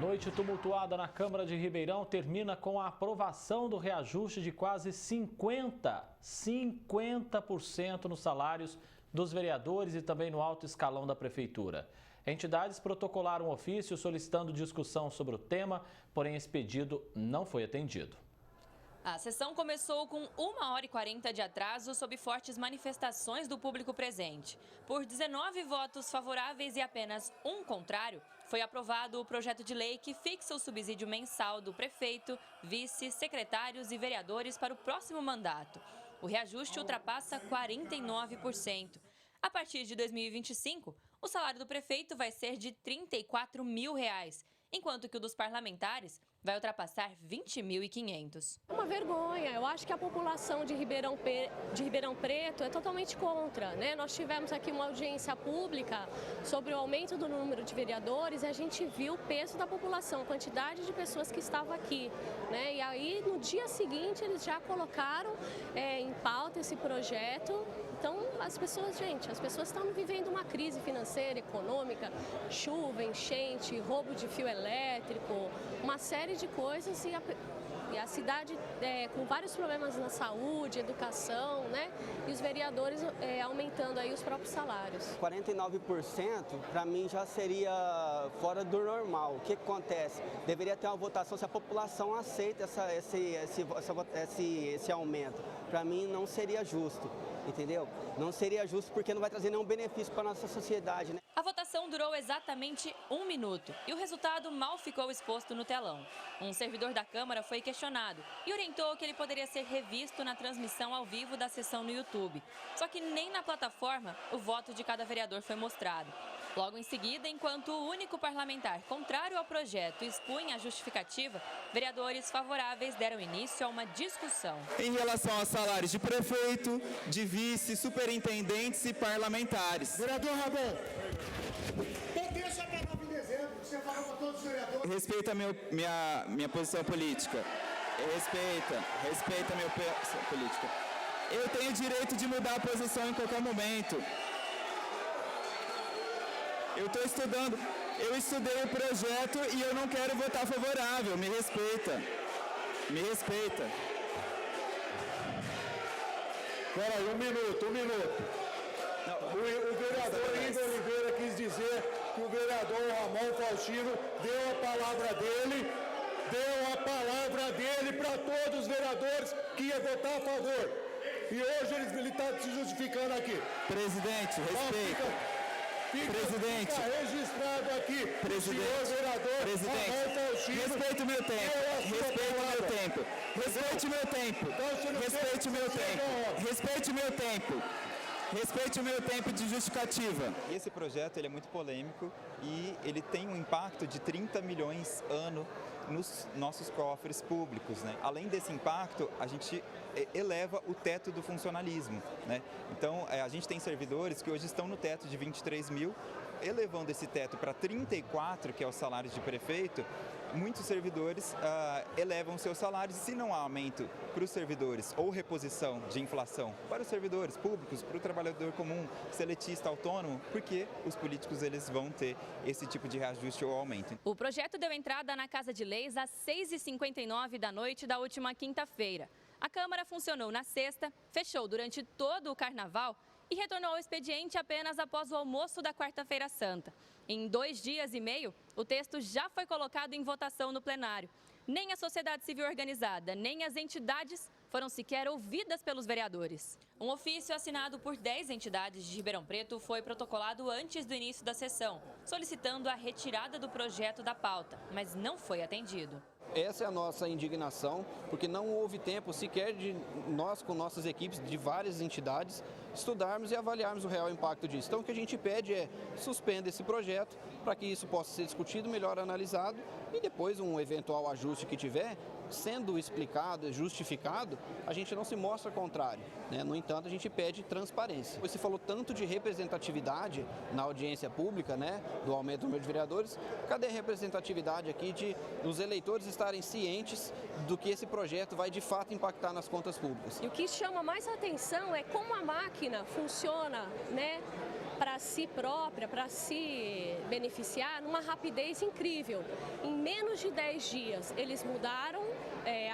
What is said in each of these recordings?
Noite tumultuada na Câmara de Ribeirão termina com a aprovação do reajuste de quase 50% nos salários dos vereadores e também no alto escalão da Prefeitura. Entidades protocolaram um ofício solicitando discussão sobre o tema, porém esse pedido não foi atendido. A sessão começou com 1h40 de atraso sob fortes manifestações do público presente. Por 19 votos favoráveis e apenas um contrário, foi aprovado o projeto de lei que fixa o subsídio mensal do prefeito, vice, secretários e vereadores para o próximo mandato. O reajuste ultrapassa 49%. A partir de 2025, o salário do prefeito vai ser de R$ 34 mil, enquanto que o dos parlamentares vai ultrapassar R$ 20.500. Uma vergonha. Eu acho que a população de Ribeirão Preto é totalmente contra, né? Nós tivemos aqui uma audiência pública sobre o aumento do número de vereadores e a gente viu o peso da população, a quantidade de pessoas que estavam aqui, né? E aí, no dia seguinte, eles já colocaram em pauta esse projeto. Então, as pessoas estão vivendo uma crise financeira, econômica, chuva, enchente, roubo de fio elétrico, uma série de coisas e a cidade com vários problemas na saúde, educação, né? E os vereadores aumentando aí os próprios salários. 49% para mim já seria fora do normal. O que acontece? Deveria ter uma votação se a população aceita esse aumento. Para mim não seria justo. Entendeu? Não seria justo porque não vai trazer nenhum benefício para a nossa sociedade, né? A votação durou exatamente 1 minuto e o resultado mal ficou exposto no telão. Um servidor da Câmara foi questionado e orientou que ele poderia ser revisto na transmissão ao vivo da sessão no YouTube. Só que nem na plataforma o voto de cada vereador foi mostrado. Logo em seguida, enquanto o único parlamentar contrário ao projeto expunha a justificativa, vereadores favoráveis deram início a uma discussão. Em relação aos salários de prefeito, de vice, superintendentes e parlamentares. Vereador Rabon, peguei sua palavra em dezembro, você falou para todos os vereadores. Respeita minha posição política. Respeita a minha posição política. Eu tenho direito de mudar a posição em qualquer momento. Eu estou estudando, eu estudei o projeto e eu não quero votar favorável, me respeita. Me respeita. Peraí, um minuto. Não, o vereador Igor Oliveira quis dizer que o vereador Ramon Faustino deu a palavra dele para todos os vereadores que ia votar a favor. E hoje ele está se justificando aqui. Presidente, respeita. Presidente, fica registrado aqui, presidente, senhor vereador, respeite o meu tempo, respeite o meu tempo de justificativa. Esse projeto ele é muito polêmico e ele tem um impacto de 30 milhões ano nos nossos cofres públicos, né? Além desse impacto, a gente eleva o teto do funcionalismo, né? Então, a gente tem servidores que hoje estão no teto de 23 mil, elevando esse teto para 34, que é o salário de prefeito. Muitos servidores elevam seus salários e se não há aumento para os servidores ou reposição de inflação para os servidores públicos, para o trabalhador comum, seletista, autônomo, porque os políticos eles vão ter esse tipo de reajuste ou aumento. O projeto deu entrada na Casa de Leis às 6h59 da noite da última quinta-feira. A Câmara funcionou na sexta, fechou durante todo o Carnaval e retornou ao expediente apenas após o almoço da quarta-feira santa. Em 2 dias e meio, o texto já foi colocado em votação no plenário. Nem a sociedade civil organizada, nem as entidades foram sequer ouvidas pelos vereadores. Um ofício assinado por 10 entidades de Ribeirão Preto foi protocolado antes do início da sessão, solicitando a retirada do projeto da pauta, mas não foi atendido. Essa é a nossa indignação, porque não houve tempo sequer de nós, com nossas equipes de várias entidades, estudarmos e avaliarmos o real impacto disso. Então o que a gente pede é suspenda esse projeto para que isso possa ser discutido, melhor analisado e depois um eventual ajuste que tiver, sendo explicado, justificado, a gente não se mostra contrário, né? No entanto, a gente pede transparência. Você falou tanto de representatividade na audiência pública, né, do aumento do número de vereadores. Cadê a representatividade aqui dos eleitores estarem cientes do que esse projeto vai de fato impactar nas contas públicas? E o que chama mais atenção é como a máquina funciona, né? para si própria, para se beneficiar numa rapidez incrível. Em menos de 10 dias, eles mudaram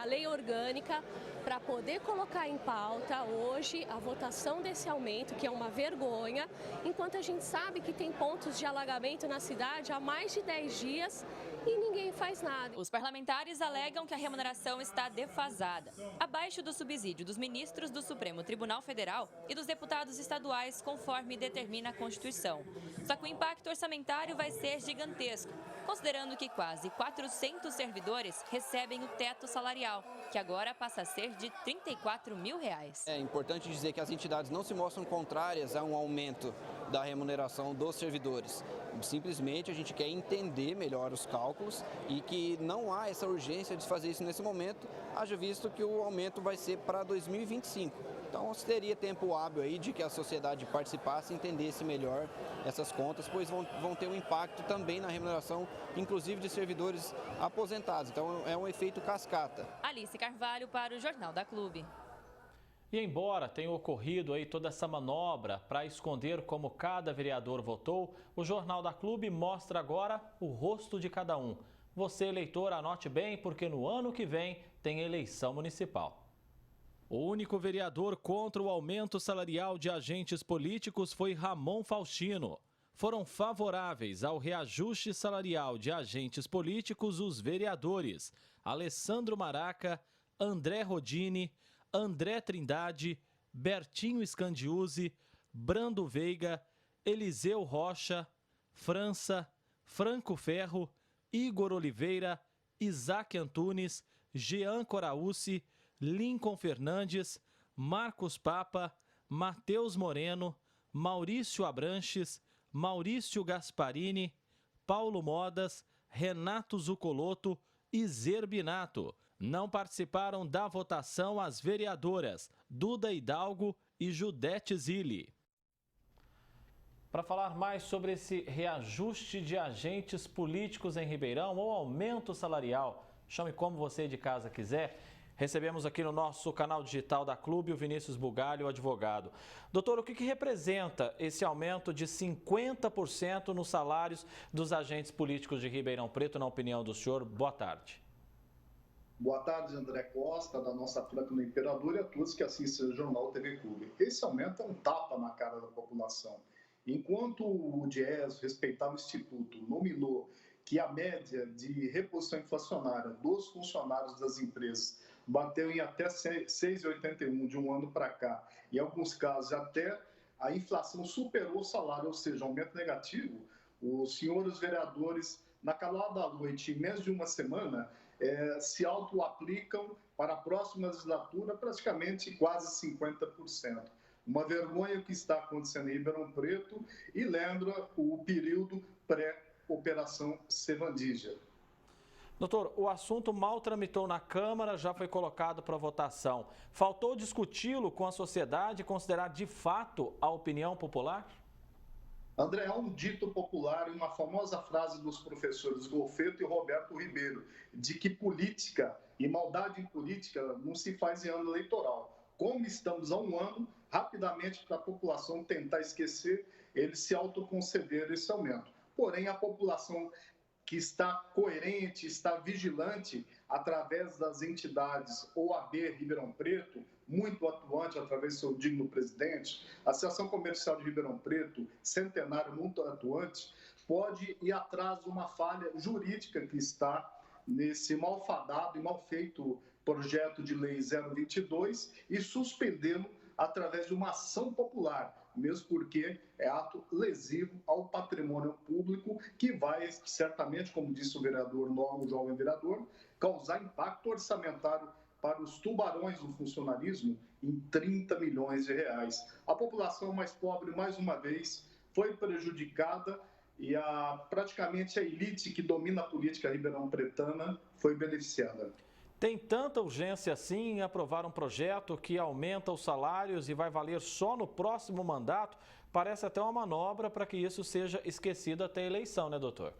a lei orgânica para poder colocar em pauta hoje a votação desse aumento, que é uma vergonha, enquanto a gente sabe que tem pontos de alagamento na cidade há mais de 10 dias e ninguém faz nada. Os parlamentares alegam que a remuneração está defasada, abaixo do subsídio dos ministros do Supremo Tribunal Federal e dos deputados estaduais, conforme determina a Constituição. Só que o impacto orçamentário vai ser gigantesco, considerando que quase 400 servidores recebem o teto salarial, que agora passa a ser de R$ 34 mil. É importante dizer que as entidades não se mostram contrárias a um aumento da remuneração dos servidores. Simplesmente a gente quer entender melhor os cálculos e que não há essa urgência de fazer isso nesse momento, haja visto que o aumento vai ser para 2025. Então teria tempo hábil aí de que a sociedade participasse e entendesse melhor essas contas, pois vão ter um impacto também na remuneração, inclusive de servidores aposentados. Então é um efeito cascata. Alice Carvalho para o Jornal da Clube. E embora tenha ocorrido aí toda essa manobra para esconder como cada vereador votou, o Jornal da Clube mostra agora o rosto de cada um. Você, eleitor, anote bem, porque no ano que vem tem eleição municipal. O único vereador contra o aumento salarial de agentes políticos foi Ramon Faustino. Foram favoráveis ao reajuste salarial de agentes políticos os vereadores Alessandro Maraca, André Rodini, André Trindade, Bertinho Scandiuzzi, Brando Veiga, Eliseu Rocha, França, Franco Ferro, Igor Oliveira, Isaac Antunes, Jean Coraúci, Lincoln Fernandes, Marcos Papa, Matheus Moreno, Maurício Abranches, Maurício Gasparini, Paulo Modas, Renato Zucoloto e Zerbinato. Não participaram da votação as vereadoras Duda Hidalgo e Judete Zilli. Para falar mais sobre esse reajuste de agentes políticos em Ribeirão ou aumento salarial, chame como você de casa quiser, recebemos aqui no nosso canal digital da Clube o Vinícius Bugalho, advogado. Doutor, o que representa esse aumento de 50% nos salários dos agentes políticos de Ribeirão Preto, na opinião do senhor? Boa tarde. Boa tarde, André Costa, da nossa Franca no Imperador, e a todos que assistem o Jornal TV Clube. Esse aumento é um tapa na cara da população. Enquanto o DIEESE, respeitável instituto, nominou que a média de reposição inflacionária dos funcionários das empresas bateu em até 6,81 de um ano para cá, em alguns casos até a inflação superou o salário, ou seja, aumento negativo, os senhores vereadores, na calada da noite, em menos de uma semana, se auto-aplicam para a próxima legislatura praticamente quase 50%. Uma vergonha que está acontecendo em Ribeirão Preto e lembra o período pré-operação Sevandija. Doutor, o assunto mal tramitou na Câmara, já foi colocado para votação. Faltou discuti-lo com a sociedade e considerar de fato a opinião popular? André, é um dito popular e uma famosa frase dos professores Golfeto e Roberto Ribeiro, de que política e maldade em política não se faz em ano eleitoral. Como estamos há um ano, rapidamente para a população tentar esquecer, eles se autoconcederam esse aumento. Porém, a população que está coerente, está vigilante através das entidades OAB Ribeirão Preto, muito atuante através do seu digno presidente, a Associação Comercial de Ribeirão Preto, Centenário, muito atuante, pode ir atrás de uma falha jurídica que está nesse malfadado e mal feito projeto de lei 022 e suspendê-lo através de uma ação popular, mesmo porque é ato lesivo ao patrimônio público que vai, certamente, como disse o vereador, novo jovem vereador, causar impacto orçamentário para os tubarões do funcionalismo em 30 milhões de reais. A população mais pobre, mais uma vez, foi prejudicada e praticamente a elite que domina a política ribeirão-pretana foi beneficiada. Tem tanta urgência assim em aprovar um projeto que aumenta os salários e vai valer só no próximo mandato? Parece até uma manobra para que isso seja esquecido até a eleição, né, doutor?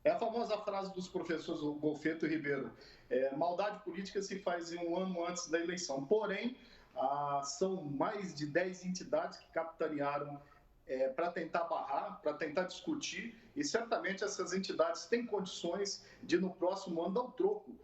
É a famosa frase dos professores Golfeto e Ribeiro. Maldade política se faz em um ano antes da eleição. Porém, são mais de 10 entidades que capitanearam para tentar barrar, para tentar discutir, e certamente essas entidades têm condições de, no próximo ano, dar um troco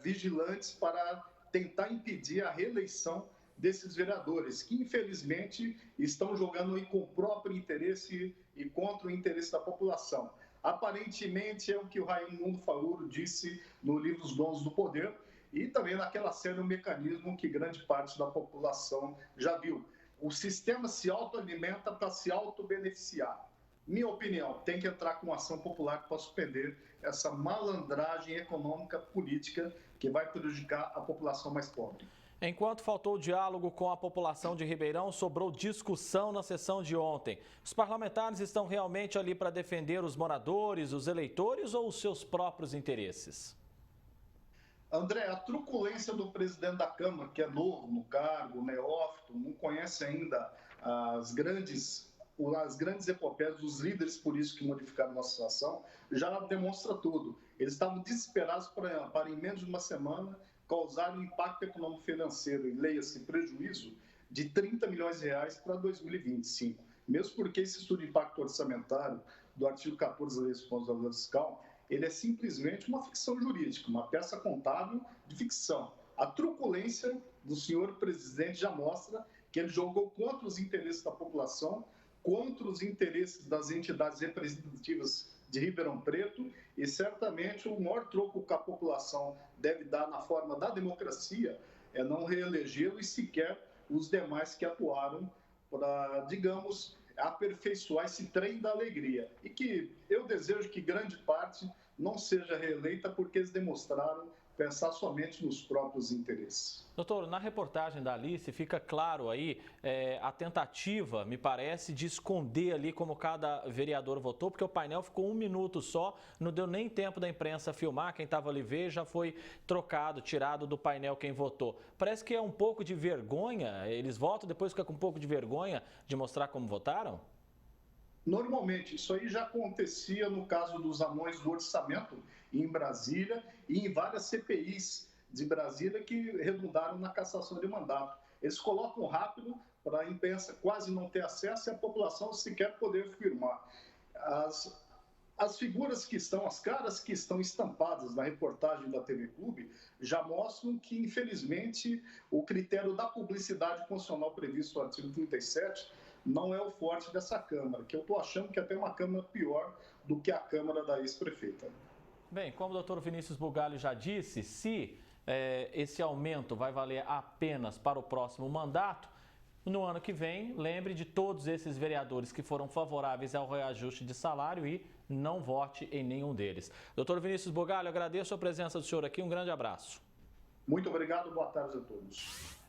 vigilantes para tentar impedir a reeleição desses vereadores, que infelizmente estão jogando aí com o próprio interesse e contra o interesse da população. Aparentemente é o que o Raimundo Fauro disse no livro Os Dons do Poder e também naquela série O Mecanismo que grande parte da população já viu. O sistema se autoalimenta para se autobeneficiar. Minha opinião, tem que entrar com ação popular para suspender essa malandragem econômica política que vai prejudicar a população mais pobre. Enquanto faltou diálogo com a população de Ribeirão, sobrou discussão na sessão de ontem. Os parlamentares estão realmente ali para defender os moradores, os eleitores ou os seus próprios interesses? André, a truculência do presidente da Câmara, que é novo no cargo, neófito, não conhece ainda as grandes epopeias dos líderes políticos que modificaram a nossa situação, já demonstra tudo. Eles estavam desesperados para em menos de uma semana, causar um impacto econômico-financeiro, e leia-se prejuízo, de 30 milhões de reais para 2025. Mesmo porque esse estudo de impacto orçamentário do artigo 14 da Lei de Responsabilidade Fiscal, ele é simplesmente uma ficção jurídica, uma peça contábil de ficção. A truculência do senhor presidente já mostra que ele jogou contra os interesses da população, contra os interesses das entidades representativas de Ribeirão Preto, e certamente o maior troco que a população deve dar na forma da democracia é não reelegê-lo e sequer os demais que atuaram para, digamos, aperfeiçoar esse trem da alegria. E que eu desejo que grande parte não seja reeleita porque eles demonstraram pensar somente nos próprios interesses. Doutor, na reportagem da Alice fica claro aí a tentativa, me parece, de esconder ali como cada vereador votou, porque o painel ficou 1 minuto só, não deu nem tempo da imprensa filmar, quem estava ali ver já foi trocado, tirado do painel quem votou. Parece que é um pouco de vergonha, eles votam, depois fica com um pouco de vergonha de mostrar como votaram? Normalmente, isso aí já acontecia no caso dos anões do orçamento em Brasília e em várias CPIs de Brasília que redundaram na cassação de mandato. Eles colocam rápido para a imprensa quase não ter acesso e a população sequer poder firmar. As figuras que estão, as caras que estão estampadas na reportagem da TV Clube já mostram que, infelizmente, o critério da publicidade constitucional previsto no artigo 37 não é o forte dessa Câmara, que eu estou achando que é até uma Câmara pior do que a Câmara da ex-prefeita. Bem, como o doutor Vinícius Bugalho já disse, se esse aumento vai valer apenas para o próximo mandato, no ano que vem, lembre de todos esses vereadores que foram favoráveis ao reajuste de salário e não vote em nenhum deles. Doutor Vinícius Bugalho, agradeço a presença do senhor aqui, um grande abraço. Muito obrigado, boa tarde a todos.